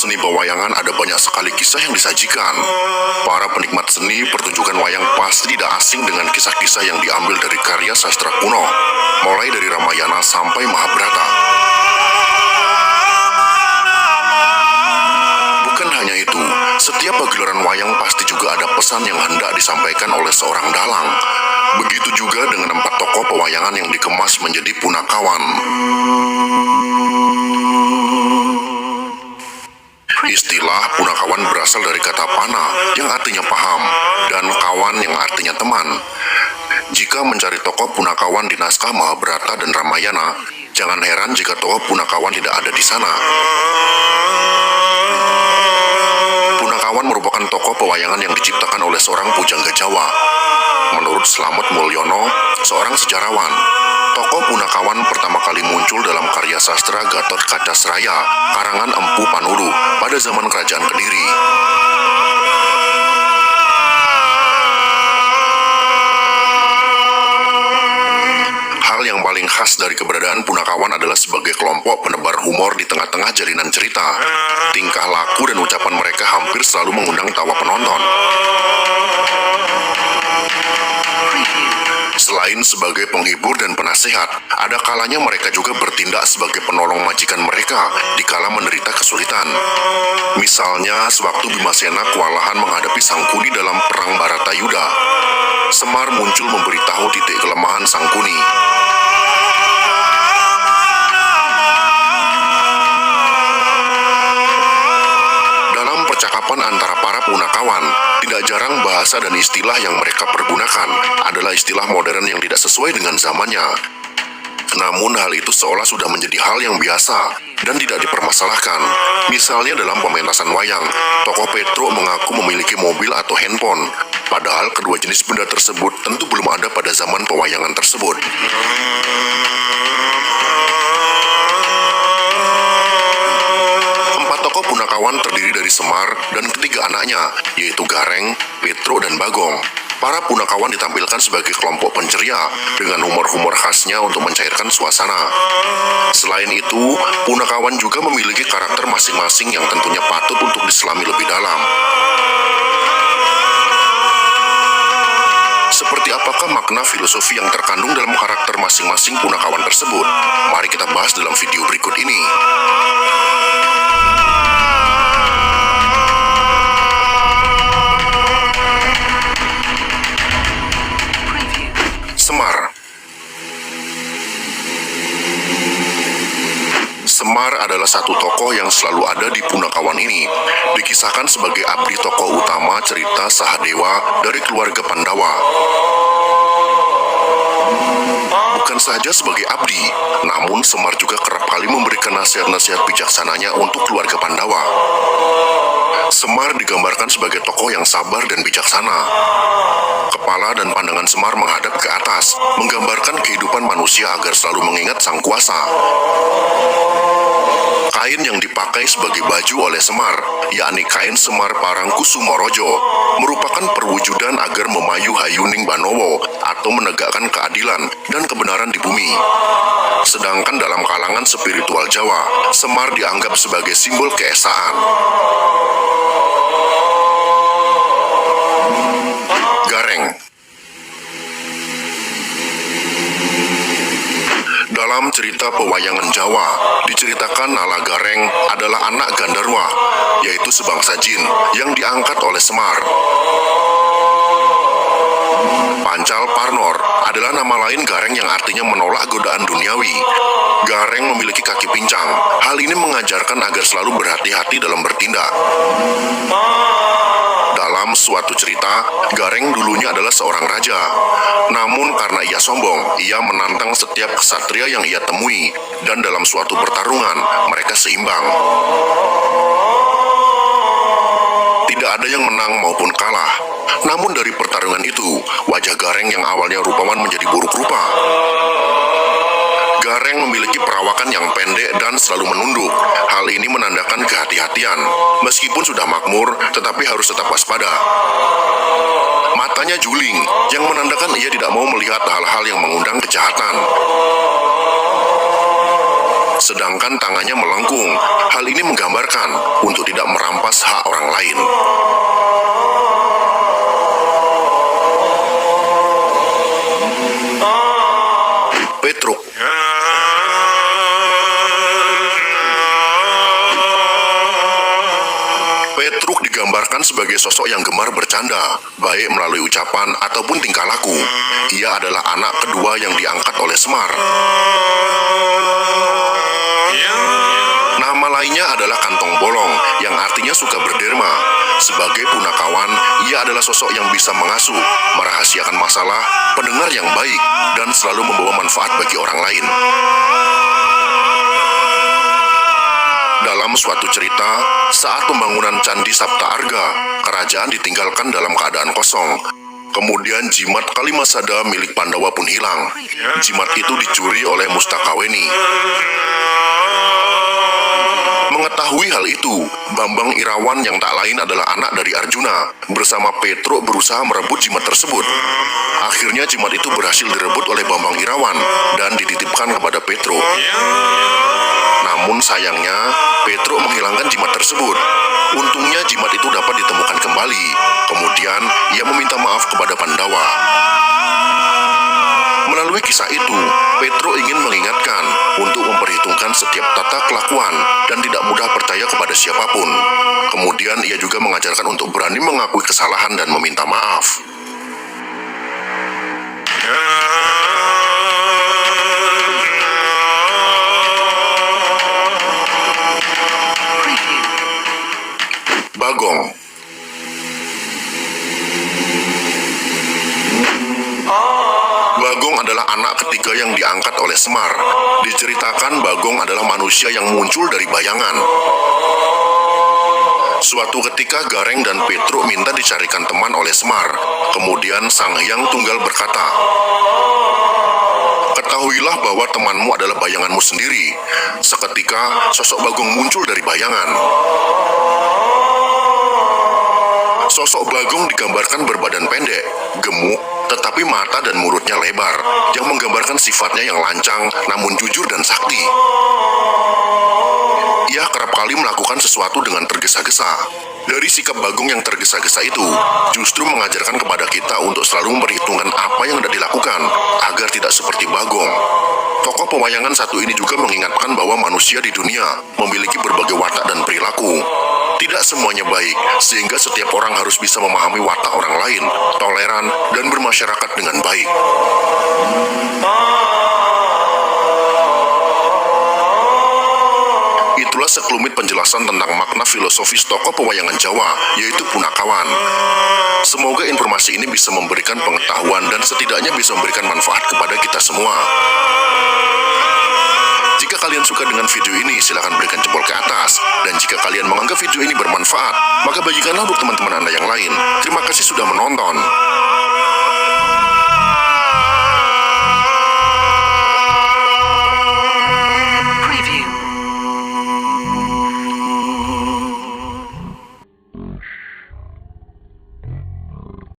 seni pewayangan ada banyak sekali kisah yang disajikan. Para penikmat seni pertunjukan wayang pasti tidak asing dengan kisah-kisah yang diambil dari karya sastra kuno, mulai dari Ramayana sampai Mahabharata. Bukan hanya itu, setiap pagelaran wayang pasti juga ada pesan yang hendak disampaikan oleh seorang dalang. Begitu juga dengan 4 tokoh pewayangan yang dikemas menjadi punakawan. Istilah punakawan berasal dari kata pana yang artinya paham dan kawan yang artinya teman. Jika mencari tokoh punakawan di naskah Mahabharata dan Ramayana, jangan heran jika tokoh punakawan tidak ada di sana. Punakawan merupakan tokoh pewayangan yang diciptakan oleh seorang pujangga Jawa. Menurut Slamet Mulyono, seorang sejarawan, tokoh punakawan pertama kali muncul dalam karya sastra Gatot Kaca Sraya, karangan Empu Panulu pada zaman Kerajaan Kediri. Hal yang paling khas dari keberadaan punakawan adalah sebagai kelompok penebar humor di tengah-tengah jalinan cerita. Tingkah laku dan ucapan mereka hampir selalu mengundang tawa penonton. Selain sebagai penghibur dan penasehat, ada kalanya mereka juga bertindak sebagai penolong majikan mereka dikala menderita kesulitan. Misalnya, sewaktu Bimasena kewalahan menghadapi Sangkuni dalam perang Baratayuda, Semar muncul memberitahu titik kelemahan Sangkuni. Dalam percakapan antara para punakawan, tidak jarang bahasa dan istilah yang mereka pergunakan adalah istilah modern yang tidak sesuai dengan zamannya. Namun hal itu seolah sudah menjadi hal yang biasa dan tidak dipermasalahkan. Misalnya dalam pementasan wayang, tokoh Petro mengaku memiliki mobil atau handphone, padahal kedua jenis benda tersebut tentu belum ada pada zaman pewayangan tersebut. Tokoh punakawan terdiri dari Semar dan ketiga anaknya, yaitu Gareng, Petro, dan Bagong. Para punakawan ditampilkan sebagai kelompok penceria dengan humor-humor khasnya untuk mencairkan suasana. Selain itu, punakawan juga memiliki karakter masing-masing yang tentunya patut untuk diselami lebih dalam. Seperti apakah makna filosofi yang terkandung dalam karakter masing-masing punakawan tersebut? Mari kita bahas dalam video berikut ini. Semar adalah satu tokoh yang selalu ada di punakawan ini. Dikisahkan sebagai abdi tokoh utama cerita Sahadewa dari keluarga Pandawa. Bukan saja sebagai abdi, namun Semar juga kerap kali memberikan nasihat-nasihat bijaksananya untuk keluarga Pandawa. Semar digambarkan sebagai tokoh yang sabar dan bijaksana. Kepala dan pandangan Semar menghadap ke atas, menggambarkan kehidupan manusia agar selalu mengingat sang kuasa. Kain yang dipakai sebagai baju oleh Semar, yakni kain Semar Parangkusumorojo, merupakan perwujudan agar memayu Hayuning Banowo atau menegakkan keadilan dan kebenaran di bumi. Sedangkan dalam kalangan spiritual Jawa, Semar dianggap sebagai simbol keesaan. Gareng. Dalam cerita pewayangan Jawa, diceritakan Nala Gareng adalah anak Gandarwa, yaitu sebangsa jin yang diangkat oleh Semar. Pancal Parnor adalah nama lain Gareng yang artinya menolak godaan duniawi. Gareng memiliki kaki pincang. Hal ini mengajarkan agar selalu berhati-hati dalam bertindak. Dalam suatu cerita, Gareng dulunya adalah seorang raja. Namun karena ia sombong, ia menantang setiap ksatria yang ia temui, dan dalam suatu pertarungan, mereka seimbang. Tidak ada yang menang maupun kalah. Namun dari pertarungan itu, wajah Gareng yang awalnya rupawan menjadi buruk rupa. Gareng memiliki perawakan yang pendek dan selalu menunduk. Hal ini menandakan kehati-hatian. Meskipun sudah makmur, tetapi harus tetap waspada. Matanya juling, yang menandakan ia tidak mau melihat hal-hal yang mengundang kejahatan. sedangkan tangannya melengkung. Hal ini menggambarkan untuk tidak merampas hak orang lain. Petruk. Petruk digambarkan sebagai sosok yang gemar bercanda, baik melalui ucapan ataupun tingkah laku. Ia adalah anak kedua yang diangkat oleh Semar. Nama lainnya adalah Kantong Bolong, yang artinya suka berderma. Sebagai punakawan, ia adalah sosok yang bisa mengasuh, merahasiakan masalah, pendengar yang baik, dan selalu membawa manfaat bagi orang lain. Dalam suatu cerita, saat pembangunan Candi Sapta Arga, kerajaan ditinggalkan dalam keadaan kosong. Kemudian jimat Kalimasada milik Pandawa pun hilang. Jimat itu dicuri oleh Mustakaweni. Mengetahui hal itu, Bambang Irawan yang tak lain adalah anak dari Arjuna, bersama Petruk berusaha merebut jimat tersebut. Akhirnya jimat itu berhasil direbut oleh Bambang Irawan dan dititipkan kepada Petruk. Namun sayangnya, Petruk menghilangkan jimat tersebut. Untungnya jimat itu dapat ditemukan kembali. Kemudian, ia meminta maaf kepada Pandawa. Melalui kisah itu, Petruk ingin mengingatkan untuk memperhitungkan setiap tata kelakuan dan tidak mudah percaya kepada siapapun. Kemudian ia juga mengajarkan untuk berani mengakui kesalahan dan meminta maaf. Bagong. Bagong adalah anak ketiga yang diangkat oleh Semar. Diceritakan Bagong adalah manusia yang muncul dari bayangan. Suatu ketika Gareng dan Petruk minta dicarikan teman oleh Semar. Kemudian Sang Hyang Tunggal berkata, "Ketahuilah bahwa temanmu adalah bayanganmu sendiri." Seketika sosok Bagong muncul dari bayangan. Sosok Bagong digambarkan berbadan pendek, gemuk, tetapi mata dan mulutnya lebar, yang menggambarkan sifatnya yang lancang, namun jujur dan sakti. Ia kerap kali melakukan sesuatu dengan tergesa-gesa. Dari sikap Bagong yang tergesa-gesa itu, justru mengajarkan kepada kita untuk selalu memperhitungkan apa yang hendak dilakukan, agar tidak seperti Bagong. Tokoh pewayangan satu ini juga mengingatkan bahwa manusia di dunia memiliki berbagai watak dan perilaku. Tidak semuanya baik, sehingga setiap orang harus bisa memahami watak orang lain, toleran, dan bermasyarakat dengan baik. Itulah sekelumit penjelasan tentang makna filosofis tokoh pewayangan Jawa, yaitu Punakawan. Semoga informasi ini bisa memberikan pengetahuan dan setidaknya bisa memberikan manfaat kepada kita semua. Jika kalian suka dengan video ini, silahkan berikan jempol ke atas. Dan jika kalian menganggap video ini bermanfaat, maka bagikanlah untuk teman-teman Anda yang lain. Terima kasih sudah menonton.